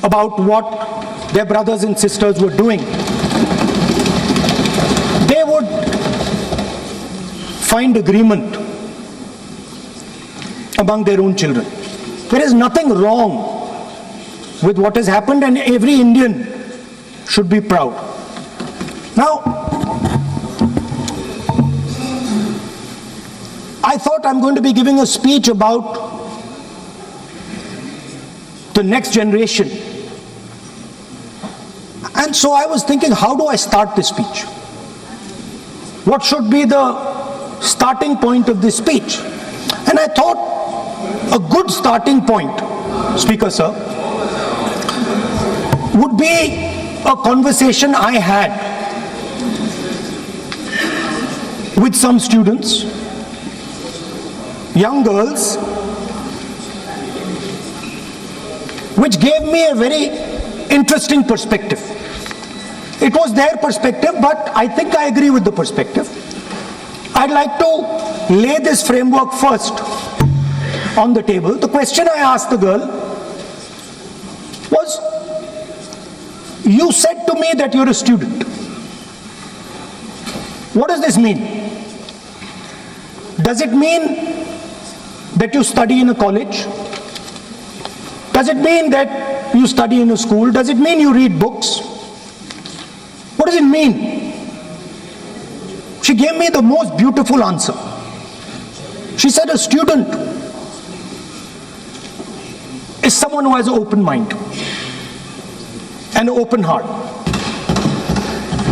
about what their brothers and sisters were doing, they would find agreement among their own children. There is nothing wrong with what has happened, and every Indian should be proud. Now, I thought I'm going to be giving a speech about the next generation. And so I was thinking, how do I start this speech? What should be the starting point of this speech? And I thought a good starting point, Speaker Sir, would be a conversation I had with some students, young girls, which gave me a very interesting perspective. It was their perspective, but I think I agree with the perspective. I'd like to lay this framework first on the table. The question I asked the girl was, you said to me that you're a student. What does this mean? Does it mean that you study in a college? Does it mean that you study in a school? Does it mean you read books? What does it mean? She gave me the most beautiful answer. She said a student is someone who has an open mind and an open heart.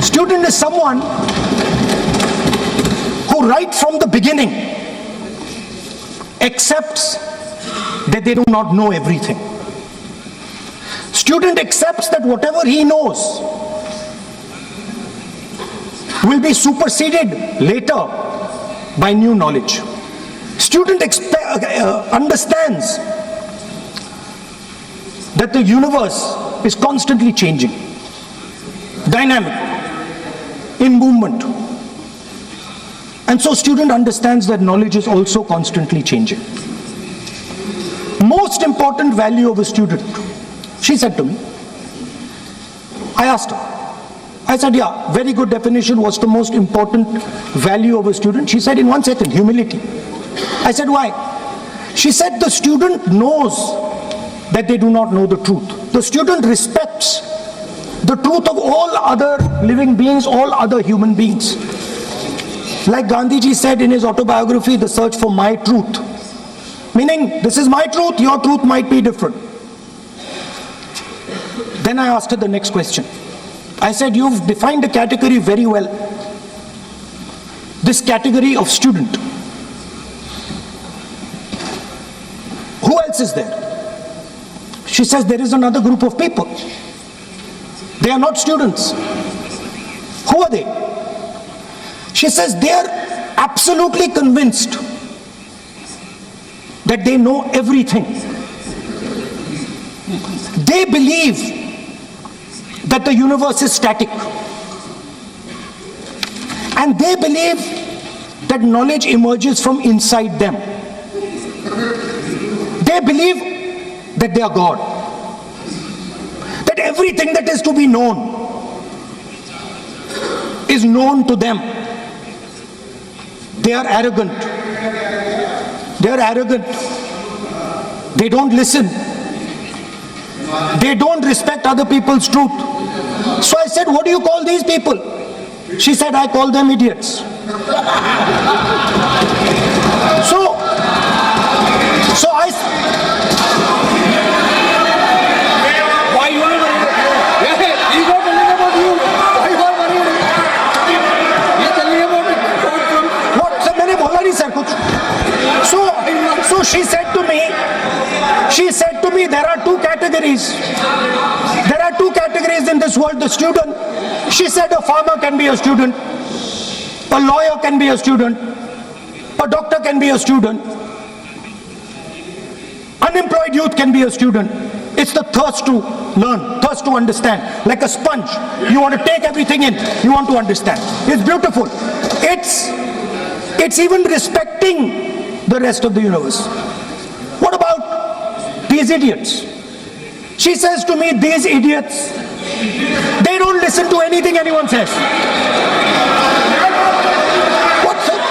Student is someone who right from the beginning accepts that they do not know everything. Student accepts that whatever he knows will be superseded later by new knowledge. Student understands that the universe is constantly changing, dynamic, in movement. And so student understands that knowledge is also constantly changing. Most important value of a student, she said to me. I asked her. I said, yeah, very good definition. What's the most important value of a student? She said in one second, humility. I said, why? She said the student knows that they do not know the truth. The student respects the truth of all other living beings, all other human beings. Like Gandhiji said in his autobiography, The Search for My Truth. Meaning, this is my truth, your truth might be different. Then I asked her the next question. I said, you've defined a category very well. This category of student. Who else is there? She says, there is another group of people. They are not students. Who are they? She says, they are absolutely convinced that they know everything. They believe that the universe is static. And they believe that knowledge emerges from inside them. They believe that they are God. That everything that is to be known is known to them. They are arrogant. They are arrogant. They don't listen. They don't respect other people's truth. So I said, what do you call these people? She said, I call them idiots. So I... Why you are worried? Yeah, he got telling about you. Why you are worried? He is telling about it. What? Sir, मैंने बोला नहीं sir कुछ. So she said to me, there are two categories. There are two categories in this world. The student, she said, a farmer can be a student, a lawyer can be a student, a doctor can be a student, unemployed youth can be a student. It's the thirst to learn, thirst to understand. Like a sponge, you want to take everything in, you want to understand. It's beautiful. It's even respecting the rest of the universe. What about these idiots? She says to me, these idiots, they don't listen to anything anyone says. What's it?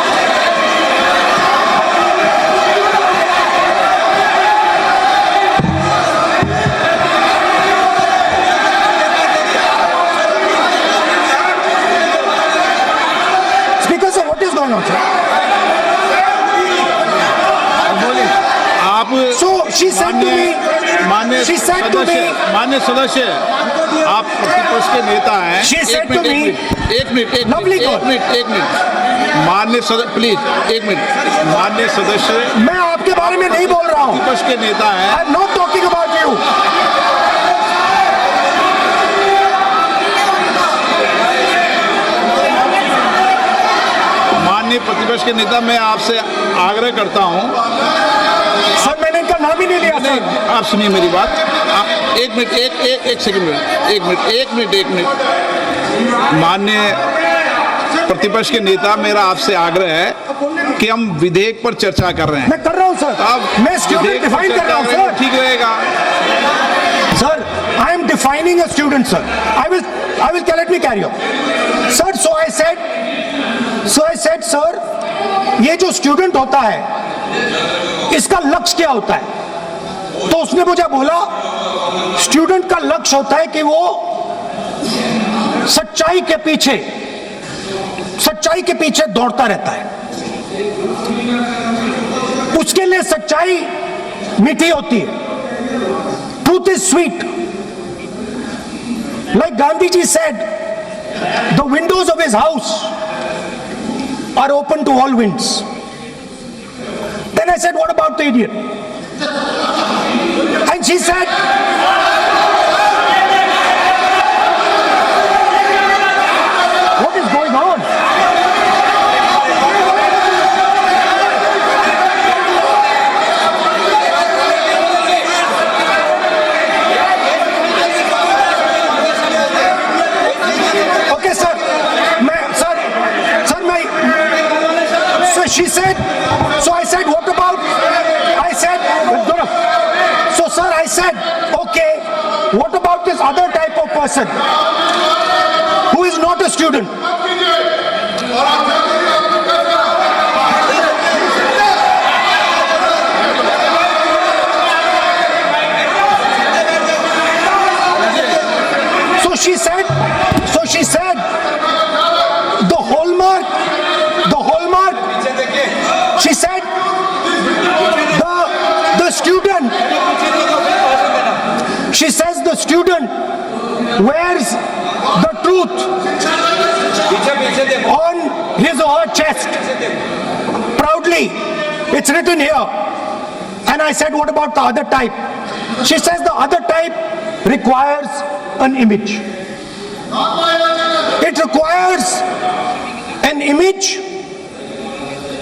Speaker sir, what is going on, sir? आप So she said to me, मान्य she said to me, सदस्य आप प्रतिपक्ष के नेता हैं। She said to me, एक minute Lovely girl. मान्य सदस्य प्लीज एक मिनट मान्य सदस्य मैं आपके बारे में नहीं बोल रहा हूं। प्रतिपक्ष के नेता हैं। I'm not talking about you. माननीय प्रतिपक्ष के नेता मैं आपसे आग्रह करता हूं। सर मैंने इनका नाम ही नहीं लिया सर। आप सुनिए मेरी बात। एक मिनट एक सेकंड एक मिनट माननीय प्रतिपक्ष के नेता मेरा आपसे आग्रह है कि हम विधेयक पर चर्चा कर रहे हैं। मैं कर रहा हूं सर। आप मैं स्टूडेंट डिफाइन कर रहा हूं सर। ठीक रहेगा। Sir, I am defining a student, sir. I will, let me carry on. Sir, so I said, sir, ये जो स्टूडेंट होता है, इसका लक्ष्य क्या होता है? तो उसने मुझे बोला, स्टूडेंट का लक्ष्य होता है कि वो सच्चाई के पीछे दौड़ता रहता है। उसके लिए सच्चाई मीठी होती है। Truth is sweet. Like Gandhiji said, the windows of his house are open to all winds. Then I said, what about the idiot? And she said, what is going on? Okay, sir. So she said, so I said, what about? I said, so sir, I said, okay, what about this other type of person who is not a student? So she said, the hallmark, she said, the student, she says the student wears the truth on his or her chest. Proudly, it's written here. And I said, what about the other type? She says the other type requires an image. It requires an image,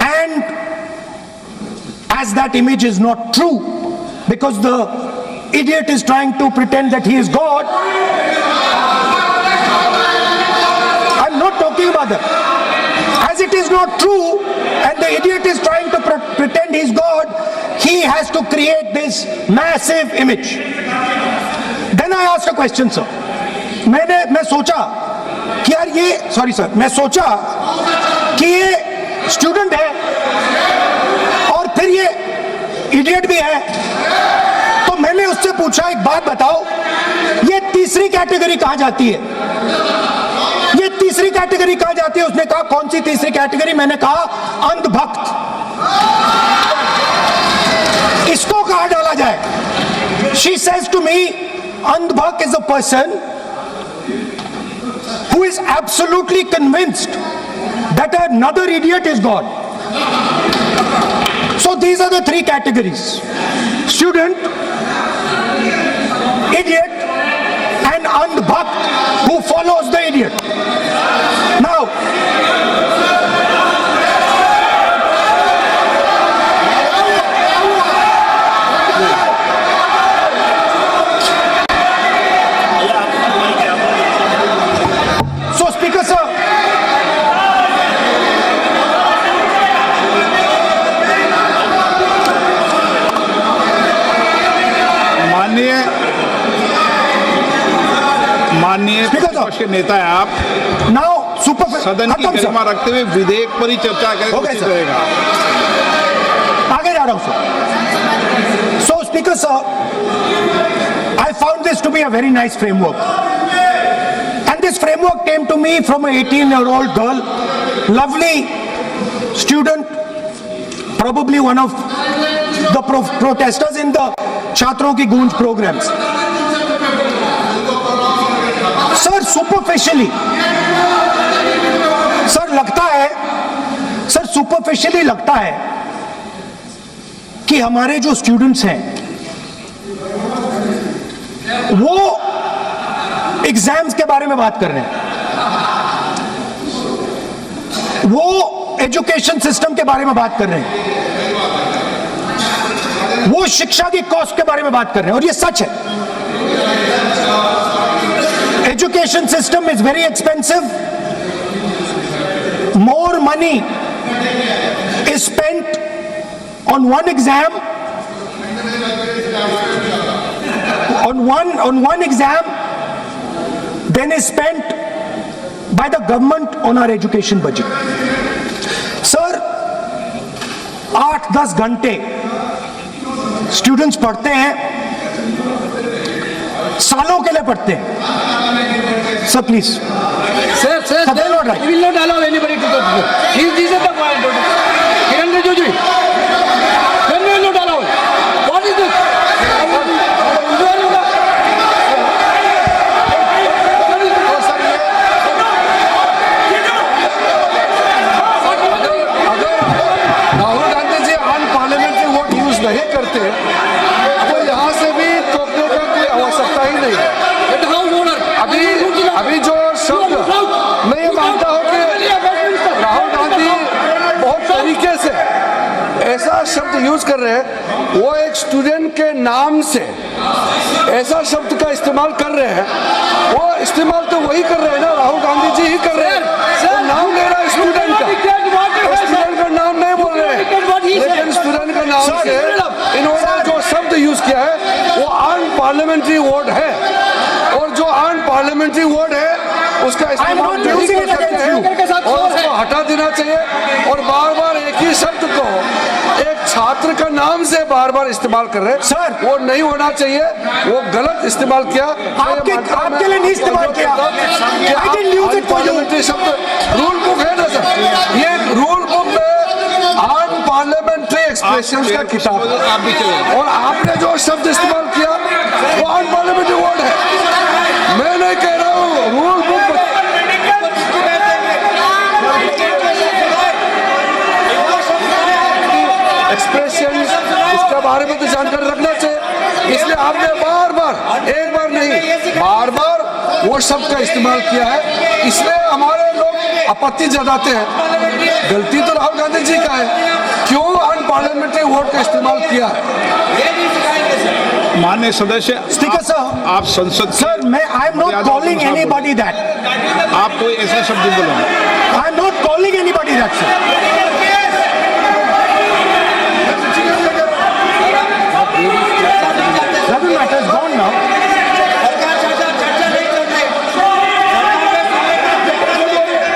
and as that image is not true, because the idiot is trying to pretend that he is God. I'm not talking about that. As it is not true, and the idiot is trying to pretend he's God, he has to create this massive image. Then I asked a question, sir. मैं सोचा कि यार ये मैं सोचा कि ये student है और फिर ये इडियट भी है, तो मैंने उससे पूछा एक बात बताओ, ये तीसरी कैटेगरी कहां जाती है? ये तीसरी कैटेगरी कहां जाती है? उसने कहा कौन सी तीसरी कैटेगरी? मैंने कहा अंधभक्त। इसको कहां डाला जाए? She says to me, अंधभक्त is a person who is absolutely convinced that another idiot is God. So these are the three categories: student, idiot, and andhbhakt who follows the idiot. Now, so Speaker sir, माननीय Speaker प्रतिपक्ष साहब। के नेता है आप, Now, super. सदन की गरिमा रखते हुए विधेयक पर ही चर्चा करें तो Okay, उचित sir. रहेगा। आगे जा रहा हूं sir. So, Speaker sir, I found this to be a very nice framework. And this framework came to me from an 18-year-old girl, lovely student, probably one of the protesters in the Chhatron Ki Goonj programs. Sir, superficially, sir लगता है, sir superficially लगता है कि हमारे जो students हैं वो exams के बारे में बात कर रहे हैं, वो एजुकेशन सिस्टम के बारे में बात कर रहे हैं, वो शिक्षा की कॉस्ट के बारे में बात कर रहे हैं, और ये सच है। Education system is very expensive, more money is spent on one exam, on one exam than is spent by the government on our education budget. Sir, 8-10 घंटे स्टूडेंट्स पढ़ते हैं, सालों के लिए पढ़ते हैं। Sir please Sir, Sir, they are not right. we will not allow anybody to go. This is the point. Kiran Rijiju, then we will not allow. What is this? Rahul Gandhi ji unparliamentary word use नहीं करते तो यहाँ से भी रोकने का कोई आवश्यकता ही नहीं है। Let the house owner. अभी जो शब्द मैं ये मानता हूँ कि राहुल गांधी बहुत तरीके से ऐसा शब्द यूज कर रहे हैं, वो एक स्टूडेंट के नाम से ऐसा शब्द का इस्तेमाल कर रहे हैं। वो इस्तेमाल तो वही कर रहे हैं ना, राहुल गांधी जी ही कर रहे हैं। वो नाम ले रहा है स्टूडेंट का, स्टूडेंट का नाम नहीं बोल रहे हैं, लेकिन स्टूडेंट का नाम से इन्होंने जो शब्द यूज किया है वो अनपार्लियामेंट्री वर्ड है, और जो अनपार्लियामेंट्री वर्ड है उसका इस्तेमाल not नहीं using कर it सकते against हैं, you. और उसको हटा देना चाहिए। और बार बार एक ही शब्द को एक छात्र का नाम से बार बार इस्तेमाल कर रहे हैं, Sir, वो नहीं होना चाहिए, वो गलत इस्तेमाल किया। आपके लिए नहीं इस्तेमाल किया। I didn't use it for you. Parliamentary शब्द रूल बुक है ना सर, ये रूल बुक में अनपार्लियामेंट्री एक्सप्रेशन का किताब है, आप भी चले। और आपने जो शब्द इस्तेमाल किया वो अनपार्लियामेंट्री वर्ड है। मैं नहीं कह रहा हूँ, रूल बुक एक्सप्रेशन इसके बारे में तो जानकारी रखना चाहिए, इसलिए आपने बार बार, एक बार नहीं बार बार वो शब्द का इस्तेमाल किया है, इसलिए हमारे लोग आपत्ति जताते हैं। गलती तो राहुल गांधी जी का है, क्यों अनपार्लियामेंट्री वोट का इस्तेमाल किया है। माननीय सदस्य, Speaker sir, आप संसद sir, I am not calling anybody that. आप कोई ऐसा शब्द बोलो। I am not calling anybody that, sir.